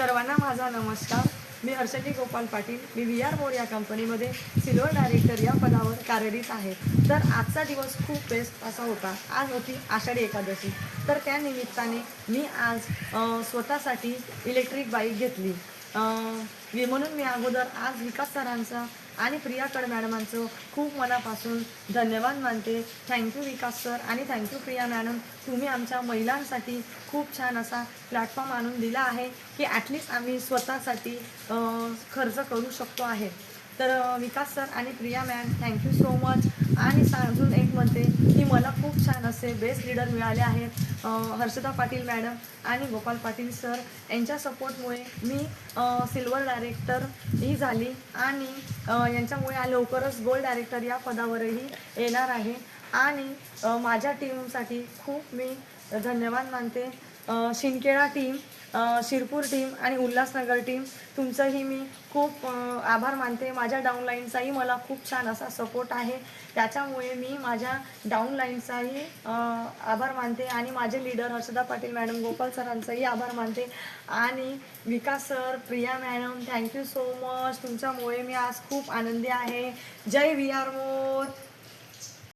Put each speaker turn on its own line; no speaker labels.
सर्वांना माझा नमस्कार. मी हर्षदी गोपाल पाटील. मी व्ही आर मोर या कंपनीमध्ये सिल्वर डायरेक्टर या पदावर कार्यरत आहे. तर आजचा दिवस खूप बेस्ट असा होता. आज होती आषाढी एकादशी. तर त्या निमित्ताने मी आज स्वतःसाठी इलेक्ट्रिक बाईक घेतली. म्हणून मी अगोदर आज विकास सरांचा आणि प्रियाकड मॅडमांचं खूप मनापासून धन्यवाद मानते. थँक्यू विकास सर आणि थँक्यू प्रिया मॅडम. तुम्ही आमच्या महिलांसाठी खूप छान असा प्लॅटफॉर्म आणून दिला आहे की ॲटलिस्ट आम्ही स्वतःसाठी खर्च करू शकतो आहे. तर विकास सर आणि Priya ma'am thank you so much. आणि अजून एक म्हणते की मला खूप छान असे बेस्ट लीडर मिळाले आहेत. हर्षदा पाटील मॅडम आणि गोपाल पाटील सर यांच्या सपोर्टमुळे मी सिल्वर डायरेक्टर ही झाली आणि यांच्यामुळे लवकरच गोल्ड डायरेक्टर या पदावरही येणार आहे. आणि माझ्या टीमसाठी खूप मी धन्यवाद मानते. शिंदखेडा टीम, शिरपूर टीम आणि उल्हासनगर टीम तुमचंही मी खूप आभार मानते. माझ्या डाऊनलाईनचाही मला खूप छान असा सपोर्ट आहे. त्याच्यामुळे मी माझ्या डाऊनलाईनचाही आभार मानते आणि माझे लीडर हर्षदा पाटील मॅडम, गोपाल सरांचाही आभार मानते. आणि Vikas sir, Priya madam thank you so much. तुमच्यामुळे मी आज खूप आनंदी आहे. जय व्ही आर मोर.